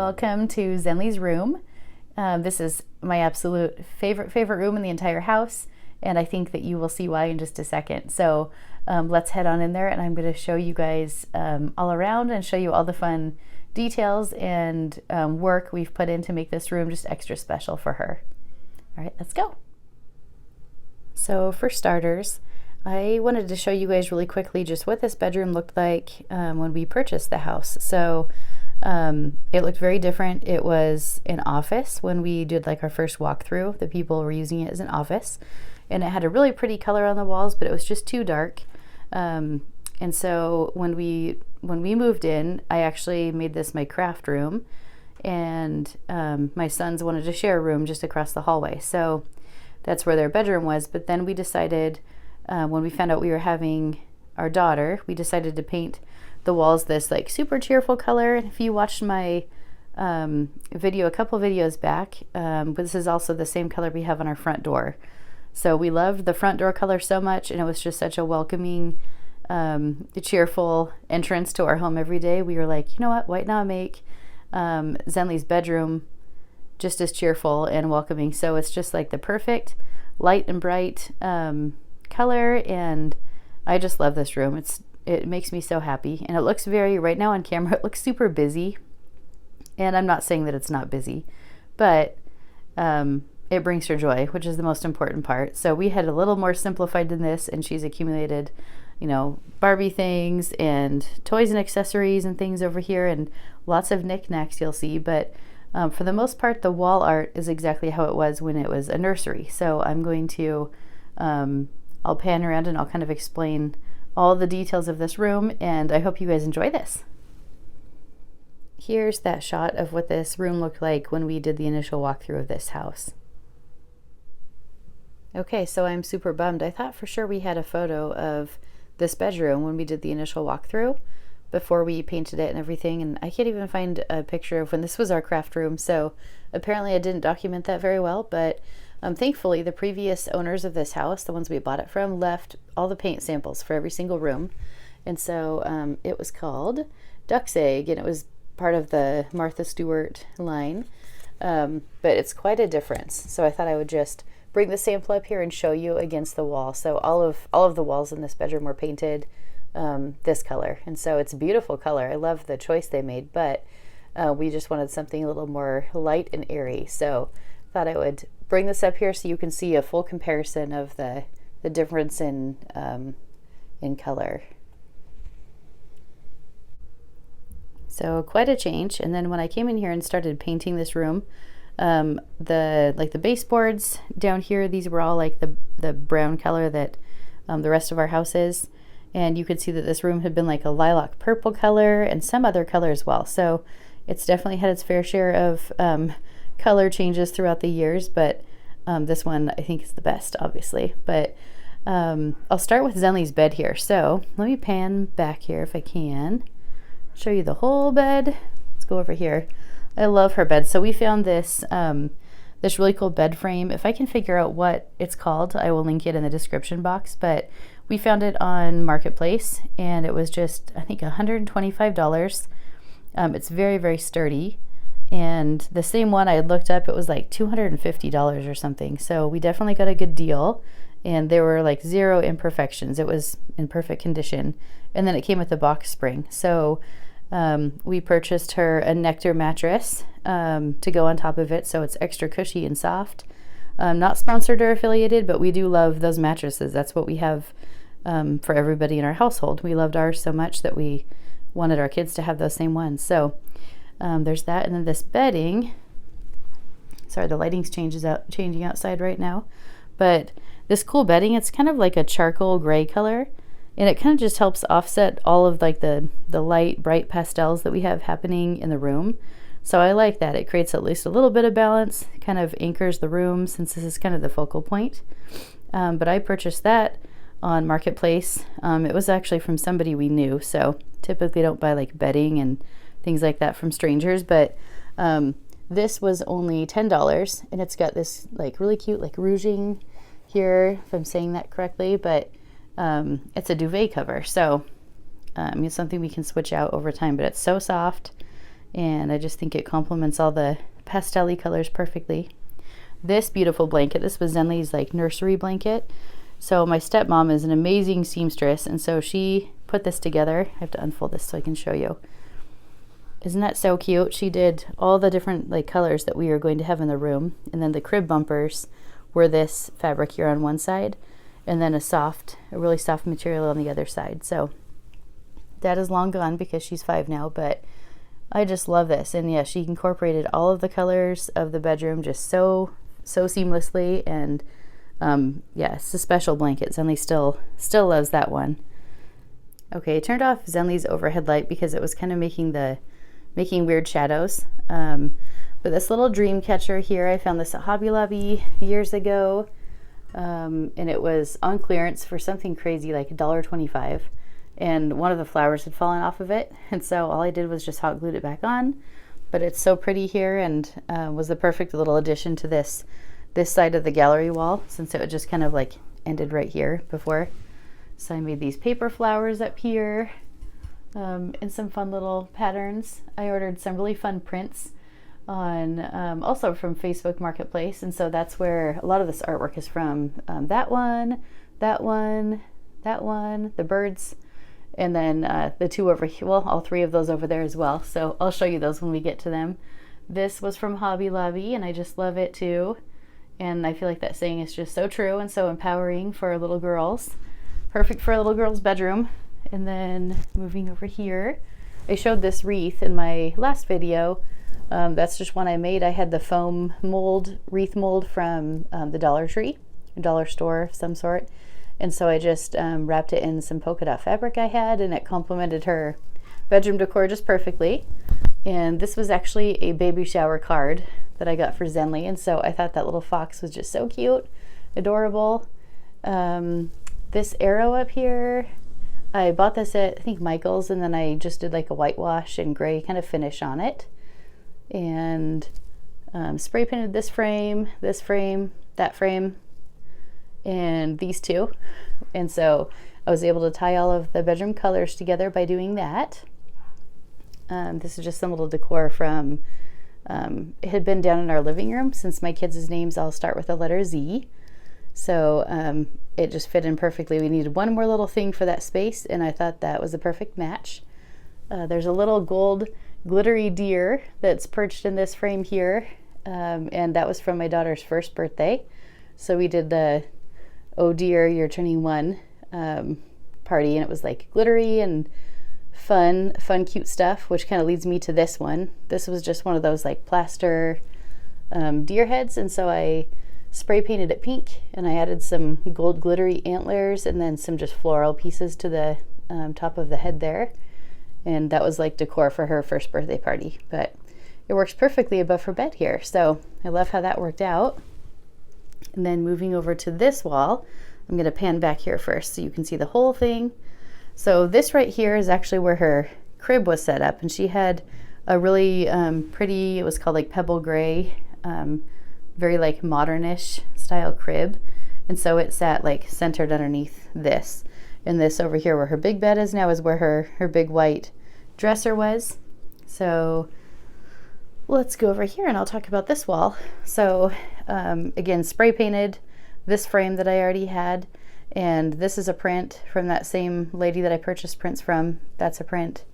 Welcome to Zenly's room. This is my absolute favorite room in the entire house, and I think that you will see why in just a second. So let's head on in there, and I'm going to show you guys all around and show you all the fun details and work we've put in to make this room just extra special for her. All right, let's go. So for starters, I wanted to show you guys really quickly just what this bedroom looked like when we purchased the house. So it looked very different. It was an office when we did like our first walkthrough. The people were using it as an office, and it had a really pretty color on the walls, but it was just too dark. And so when we moved in, I actually made this my craft room, and my sons wanted to share a room just across the hallway. So that's where their bedroom was. But then we decided, when we found out we were having our daughter, we decided to paint the walls this like super cheerful color. And if you watched my video a couple videos back, but this is also the same color we have on our front door. So we loved the front door color so much, and it was just such a welcoming, cheerful entrance to our home every day. We were like, you know what, why not make Zenly's bedroom just as cheerful and welcoming? So it's just like the perfect light and bright color, and I just love this room. It makes me so happy, and it looks right now on camera, it looks super busy, and I'm not saying that it's not busy, but it brings her joy, which is the most important part. So we had a little more simplified than this, and she's accumulated, you know, Barbie things and toys and accessories and things over here, and lots of knickknacks you'll see, but for the most part, the wall art is exactly how it was when it was a nursery. So I'm going to, I'll pan around and I'll kind of explain all the details of this room, and I hope you guys enjoy this. Here's that shot of what this room looked like when we did the initial walkthrough of this house. Okay, so I'm super bummed. I thought for sure we had a photo of this bedroom when we did the initial walkthrough before we painted it and everything, and I can't even find a picture of when this was our craft room, so apparently I didn't document that very well, but thankfully the previous owners of this house, the ones we bought it from, left all the paint samples for every single room, and so it was called Duck's Egg, and it was part of the Martha Stewart line, but it's quite a difference, so I thought I would just bring the sample up here and show you against the wall. So all of the walls in this bedroom were painted this color, and so it's a beautiful color. I love the choice they made, but we just wanted something a little more light and airy, so thought I would bring this up here so you can see a full comparison of the difference in color. So quite a change. And then when I came in here and started painting this room, the baseboards down here, these were all like the brown color that the rest of our house is, and you could see that this room had been like a lilac purple color and some other color as well. So it's definitely had its fair share of color changes throughout the years, but this one I think is the best, obviously. But I'll start with Zenly's bed here. So let me pan back here if I can, show you the whole bed. Let's go over here. I love her bed. So we found this this really cool bed frame. If I can figure out what it's called, I will link it in the description box, but we found it on Marketplace, and it was just, I think, $125. It's very sturdy. And the same one I had looked up, it was like $250 or something. So we definitely got a good deal, and there were like zero imperfections. It was in perfect condition. And then it came with a box spring. So we purchased her a Nectar mattress to go on top of it, so it's extra cushy and soft. Not sponsored or affiliated, but we do love those mattresses. That's what we have for everybody in our household. We loved ours so much that we wanted our kids to have those same ones. So there's that, and then this bedding. Sorry, the lighting's changing outside right now, but this cool bedding, it's kind of like a charcoal gray color, and it kind of just helps offset all of like the light, bright pastels that we have happening in the room. So I like that. It creates at least a little bit of balance, kind of anchors the room since this is kind of the focal point. But I purchased that on Marketplace. It was actually from somebody we knew, so typically don't buy like bedding and things like that from strangers, but this was only $10, and it's got this like really cute like rouging here, if I'm saying that correctly, but it's a duvet cover, so it's something we can switch out over time, but it's so soft and I just think it complements all the pastel-y colors perfectly. This beautiful blanket, this was Zenly's like nursery blanket. So my stepmom is an amazing seamstress, and so she put this together. I have to unfold this so I can show you. Isn't that so cute? She did all the different like colors that we are going to have in the room, and then the crib bumpers were this fabric here on one side, and then a really soft material on the other side. So Dad is long gone because she's 5 now, but I just love this. And yeah, she incorporated all of the colors of the bedroom just so seamlessly, and yeah, it's a special blanket. Zenly still loves that one. Okay, I turned off Zenly's overhead light because it was kind of making weird shadows. But this little dream catcher here, I found this at Hobby Lobby years ago, and it was on clearance for something crazy like $1.25, and one of the flowers had fallen off of it, and so all I did was just hot glued it back on. But it's so pretty here, and was the perfect little addition to this side of the gallery wall, since it just kind of like ended right here before. So I made these paper flowers up here in some fun little patterns. I ordered some really fun prints on also from Facebook Marketplace, and so that's where a lot of this artwork is from. That one, the birds, and then the two over here, well, all 3 of those over there as well. So I'll show you those when we get to them. This was from Hobby Lobby, and I just love it too. And I feel like that saying is just so true and so empowering for little girls. Perfect for a little girl's bedroom. And then moving over here, I showed this wreath in my last video. That's just one I made. I had the foam mold, wreath mold from the Dollar Tree, a dollar store of some sort. And so I just wrapped it in some polka dot fabric I had, and it complemented her bedroom decor just perfectly. And this was actually a baby shower card that I got for Zenly, and so I thought that little fox was just so cute, adorable. This arrow up here, I bought this at I think Michael's, and then I just did like a whitewash and gray kind of finish on it, and spray painted this frame, that frame, and these two. And so I was able to tie all of the bedroom colors together by doing that. This is just some little decor from, it had been down in our living room since my kids' names all start with the letter Z. So it just fit in perfectly. We needed one more little thing for that space, and I thought that was a perfect match. There's a little gold glittery deer that's perched in this frame here, and that was from my daughter's first birthday. So we did the "Oh dear, you're turning 1" party, and it was like glittery and fun, cute stuff, which kind of leads me to this one. This was just one of those like plaster deer heads, and so I spray painted it pink, and I added some gold glittery antlers and then some just floral pieces to the top of the head there, and that was like decor for her first birthday party. But it works perfectly above her bed here, so I love how that worked out. And then moving over to this wall, I'm going to pan back here first so you can see the whole thing. So this right here is actually where her crib was set up, and she had a really pretty, it was called like pebble gray, very like modernish style crib, and so it sat like centered underneath this. And this over here where her big bed is now is where her big white dresser was. So let's go over here and I'll talk about this wall. So again, spray painted this frame that I already had, and this is a print from that same lady that I purchased prints from. That's a print,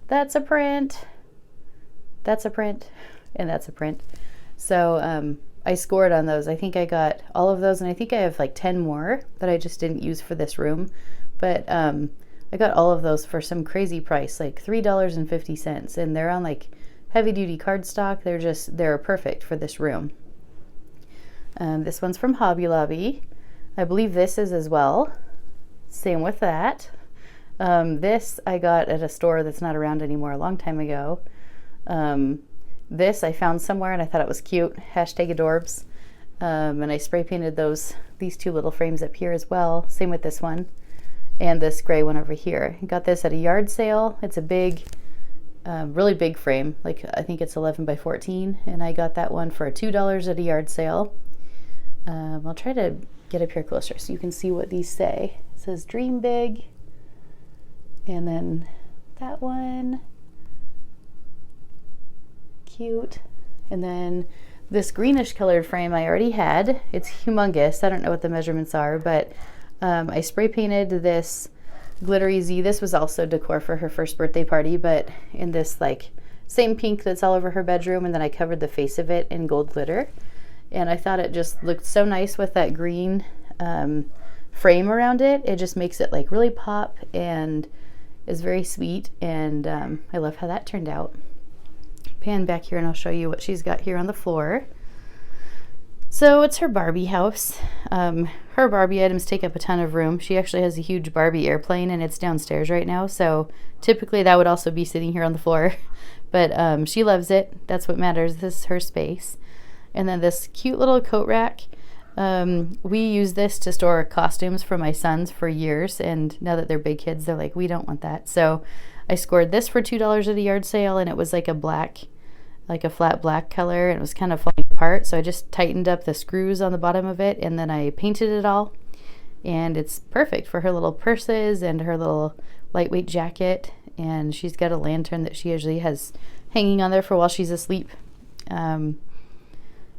that's a print, that's a print, and that's a print. So I scored on those. I think I got all of those, and I think I have like 10 more that I just didn't use for this room. But I got all of those for some crazy price, like $3.50, and they're on like heavy duty cardstock. They're perfect for this room. This one's from Hobby Lobby. I believe this is as well. Same with that. This I got at a store that's not around anymore a long time ago. This I found somewhere and I thought it was cute. #adorbs. And I spray painted these two little frames up here as well. Same with this one and this gray one over here. I got this at a yard sale. It's a big, really big frame. Like I think it's 11 by 14, and I got that one for $2 at a yard sale. I'll try to get up here closer so you can see what these say. It says "Dream Big," and then that one. cute. And then this greenish colored frame I already had. It's humongous. I don't know what the measurements are, but I spray painted this glittery Z. This was also decor for her first birthday party, but in this like same pink that's all over her bedroom, and then I covered the face of it in gold glitter. And I thought it just looked so nice with that green frame around it. It just makes it like really pop and is very sweet, and I love how that turned out. Pan back here and I'll show you what she's got here on the floor. So it's her Barbie house. Her Barbie items take up a ton of room. She actually has a huge Barbie airplane and it's downstairs right now, so typically that would also be sitting here on the floor. But she loves it. That's what matters. This is her space. And then this cute little coat rack. We use this to store costumes for my sons for years, and now that they're big kids, they're like, we don't want that. So I scored this for $2 at a yard sale, and it was like a black, like a flat black color, and it was kind of falling apart. So I just tightened up the screws on the bottom of it, and then I painted it all. And it's perfect for her little purses and her little lightweight jacket. And she's got a lantern that she usually has hanging on there for while she's asleep. And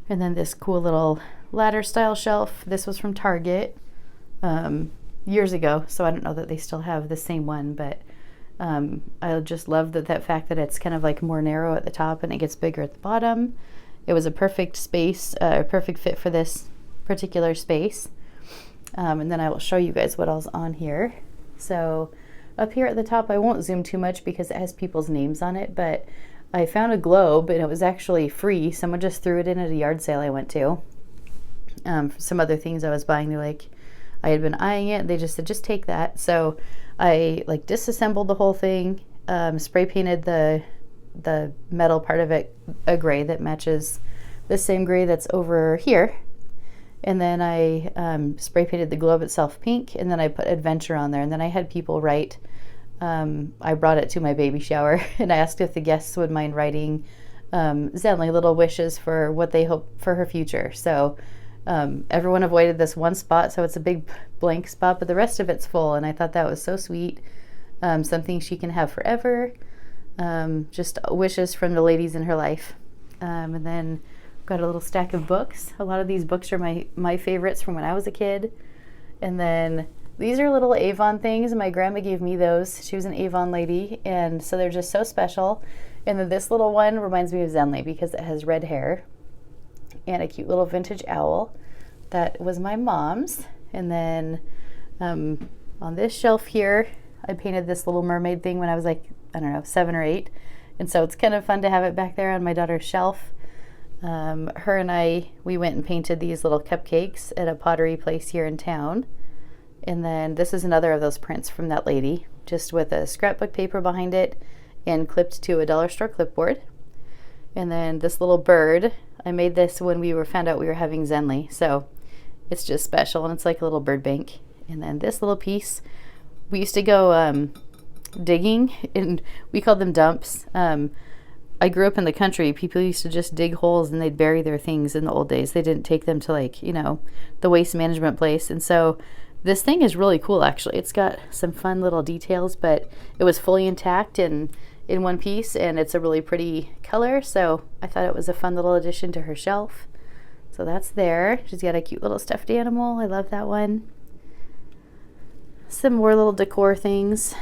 then this cool little ladder style shelf. This was from Target years ago, so I don't know that they still have the same one, but I just love that fact that it's kind of like more narrow at the top and it gets bigger at the bottom. It was a perfect space, perfect fit for this particular space. And then I will show you guys what else on here. So up here at the top, I won't zoom too much because it has people's names on it, but I found a globe and it was actually free. Someone just threw it in at a yard sale I went to. Some other things I was buying, they're like, I had been eyeing it, they just said, just take that. So I like disassembled the whole thing, spray painted the metal part of it a gray that matches the same gray that's over here. And then I spray painted the globe itself pink, and then I put adventure on there. And then I had people write, I brought it to my baby shower and I asked if the guests would mind writing Zenly little wishes for what they hope for her future. So everyone avoided this one spot, so it's a big blank spot, but the rest of it's full, and I thought that was so sweet. Something she can have forever. Just wishes from the ladies in her life. And then got a little stack of books. A lot of these books are my favorites from when I was a kid. And then these are little Avon things. My grandma gave me those. She was an Avon lady, and so they're just so special. And then this little one reminds me of Zenly because it has red hair and a cute little vintage owl. That was my mom's. And then on this shelf here, I painted this little mermaid thing when I was like, I don't know, 7 or 8. And so it's kind of fun to have it back there on my daughter's shelf. Her and I, we went and painted these little cupcakes at a pottery place here in town. And then this is another of those prints from that lady, just with a scrapbook paper behind it and clipped to a dollar store clipboard. And then this little bird, I made this when we found out we were having Zenly, so it's just special, and it's like a little bird bank. And then this little piece, we used to go digging, and we called them dumps. I grew up in the country. People used to just dig holes and they'd bury their things in the old days. They didn't take them to, like, you know, the waste management place. And so this thing is really cool, actually. It's got some fun little details, but it was fully intact and in one piece, and it's a really pretty color, so I thought it was a fun little addition to her shelf. So that's there. She's got a cute little stuffed animal. I love that one. Some more little decor things.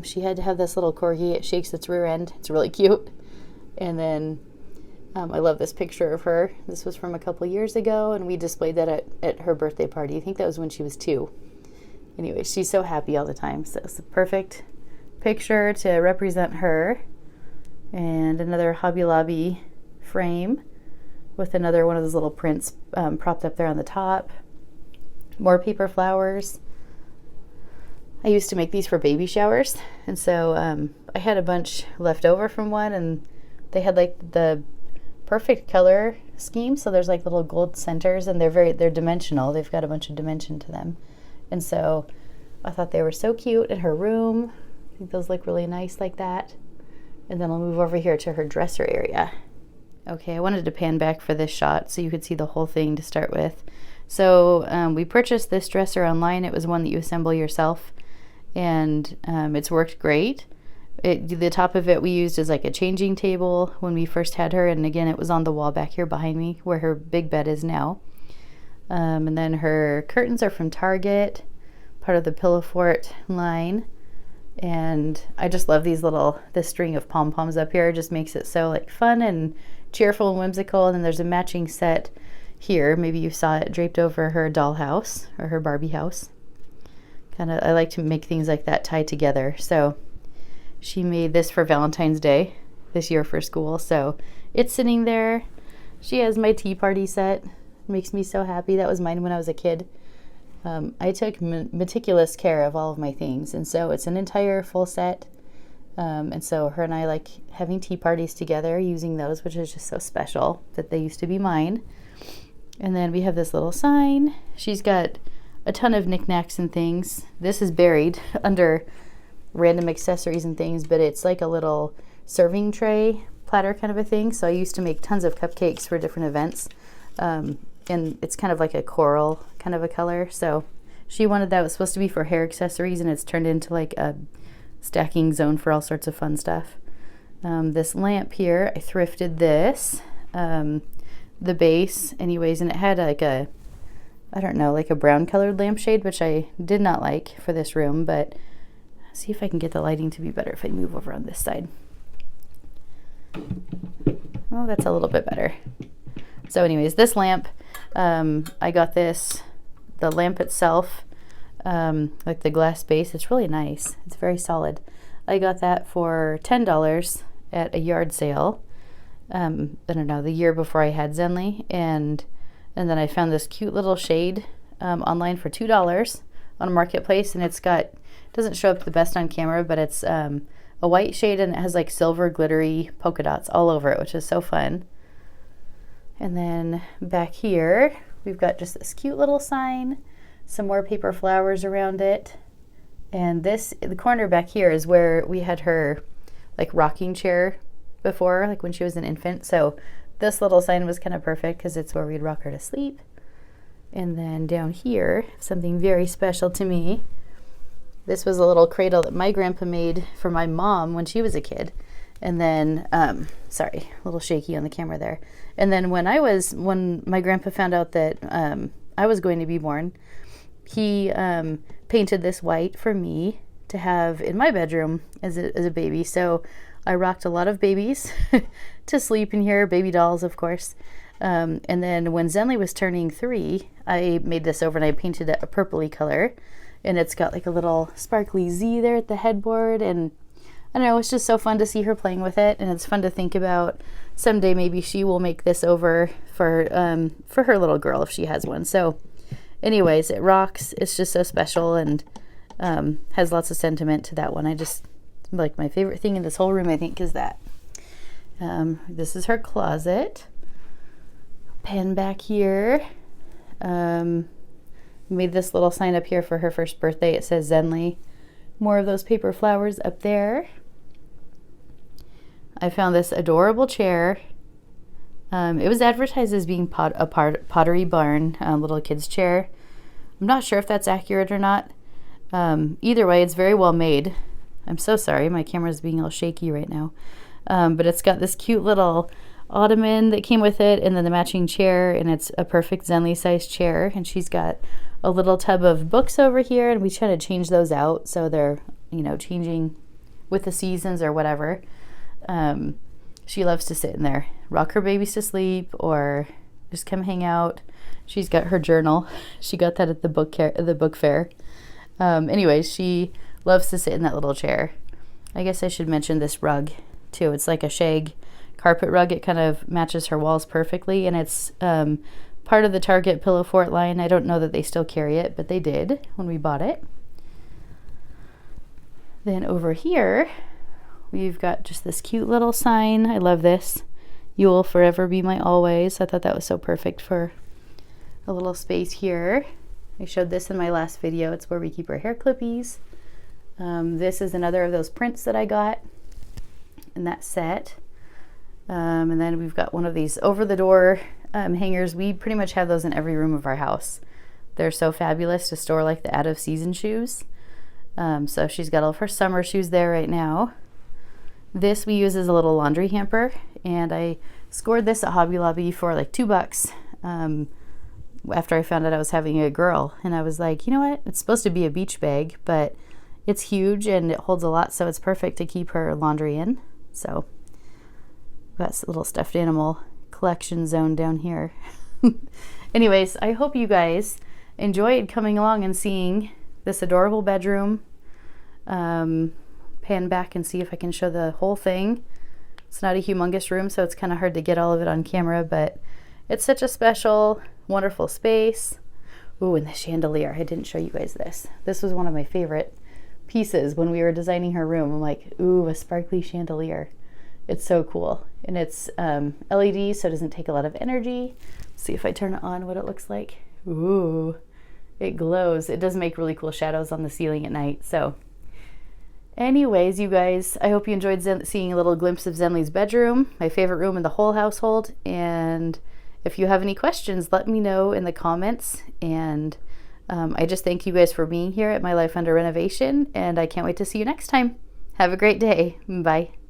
She had to have this little corgi. It shakes its rear end. It's really cute. And then I love this picture of her. This was from a couple years ago, and we displayed that at her birthday party. I think that was when she was 2. Anyway, she's so happy all the time, so it's a perfect picture to represent her. And another Hobby Lobby frame with another one of those little prints propped up there on the top. More paper flowers. I used to make these for baby showers, and so I had a bunch left over from one, and they had like the perfect color scheme, so there's like little gold centers, and they're dimensional. They've got a bunch of dimension to them, and so I thought they were so cute in her room. I think those look really nice like that. And then I'll move over here to her dresser area. Okay, I wanted to pan back for this shot so you could see the whole thing to start with. So we purchased this dresser online. It was one that you assemble yourself, and it's worked great. The top of it we used as like a changing table when we first had her, and again it was on the wall back here behind me where her big bed is now. And then her curtains are from Target, part of the Pillow Fort line. And I just love this string of pom-poms up here. It just makes it so like fun and cheerful and whimsical. And then there's a matching set here. Maybe you saw it draped over her dollhouse or her Barbie house. I like to make things like that tie together. So she made this for Valentine's Day this year for school. So it's sitting there. She has my tea party set. Makes me so happy. That was mine when I was a kid. I took meticulous care of all of my things, and so it's an entire full set. And so her and I like having tea parties together using those, which is just so special that they used to be mine. And then we have this little sign. She's got a ton of knickknacks and things. This is buried under random accessories and things, but it's like a little serving tray platter kind of a thing. So I used to make tons of cupcakes for different events. And it's kind of like a coral kind of a color. So she wanted that. It was supposed to be for hair accessories, and it's turned into like a stacking zone for all sorts of fun stuff. This lamp here, I thrifted this, the base anyways, and it had like a, I don't know, like a brown colored lampshade, which I did not like for this room, but see if I can get the lighting to be better if I move over on this side. Oh, that's a little bit better. So anyways, this lamp, I got this, the lamp itself, like the glass base, it's really nice. It's very solid. I got that for $10 at a yard sale. I don't know, the year before I had Zenly. And then I found this cute little shade online for $2 on a marketplace. And it's got, doesn't show up the best on camera, but it's a white shade, and it has like silver glittery polka dots all over it, which is so fun. And then back here, we've got just this cute little sign, some more paper flowers around it. And this, the corner back here is where we had her like rocking chair before, like when she was an infant. So this little sign was kind of perfect because it's where we'd rock her to sleep. And then down here, something very special to me. This was a little cradle that my grandpa made for my mom when she was a kid. And then, sorry, a little shaky on the camera there. And then when my grandpa found out that I was going to be born, he painted this white for me to have in my bedroom as a baby. So I rocked a lot of babies to sleep in here, baby dolls, of course. And then when Zenly was turning 3, I made this over and I painted it a purpley color. And it's got like a little sparkly Z there at the headboard, and I don't know, it's just so fun to see her playing with it, and it's fun to think about someday maybe she will make this over for her little girl if she has one. So anyways, it rocks. It's just so special, and has lots of sentiment to that one. I just, like, my favorite thing in this whole room, I think, is that. This is her closet. Pen back here. Made this little sign up here for her first birthday. It says Zenly. More of those paper flowers up there. I found this adorable chair. It was advertised as being a Pottery Barn little kids chair. I'm not sure if that's accurate or not. Either way, it's very well made. I'm so sorry, my camera's being all shaky right now. But it's got this cute little ottoman that came with it, and then the matching chair, and it's a perfect Zenly sized chair. And she's got a little tub of books over here, and we try to change those out so they're, changing with the seasons or whatever. She loves to sit in there, rock her babies to sleep, or just come hang out. She's got her journal. She got that at the book fair. Anyways, she loves to sit in that little chair. I guess I should mention this rug too. It's like a shag carpet rug. It kind of matches her walls perfectly, and it's part of the Target Pillow Fort line. I don't know that they still carry it, but they did when we bought it. Then over here, we've got just this cute little sign. I love this. You will forever be my always. I thought that was so perfect for a little space here. I showed this in my last video. It's where we keep our hair clippies. This is another of those prints that I got in that set. And then we've got one of these over-the-door hangers. We pretty much have those in every room of our house. They're so fabulous to store like the out-of-season shoes. So she's got all of her summer shoes there right now. This we use as a little laundry hamper, and I scored this at Hobby Lobby for like $2 after I found out I was having a girl. And I was like, you know what? It's supposed to be a beach bag, but it's huge and it holds a lot, so it's perfect to keep her laundry in. So got a little stuffed animal collection zone down here. Anyways, I hope you guys enjoyed coming along and seeing this adorable bedroom. Pan back and see if I can show the whole thing. It's not a humongous room, so it's kind of hard to get all of it on camera, but it's such a special, wonderful space. Ooh, and the chandelier. I didn't show you guys this. This was one of my favorite pieces when we were designing her room. I'm like, ooh, a sparkly chandelier. It's so cool. And it's LED, so it doesn't take a lot of energy. Let's see if I turn it on, what it looks like. Ooh, it glows. It does make really cool shadows on the ceiling at night. So anyways, you guys, I hope you enjoyed seeing a little glimpse of Zenly's bedroom, my favorite room in the whole household. And if you have any questions, let me know in the comments. And I just thank you guys for being here at My Life Under Renovation, and I can't wait to see you next time. Have a great day. Bye.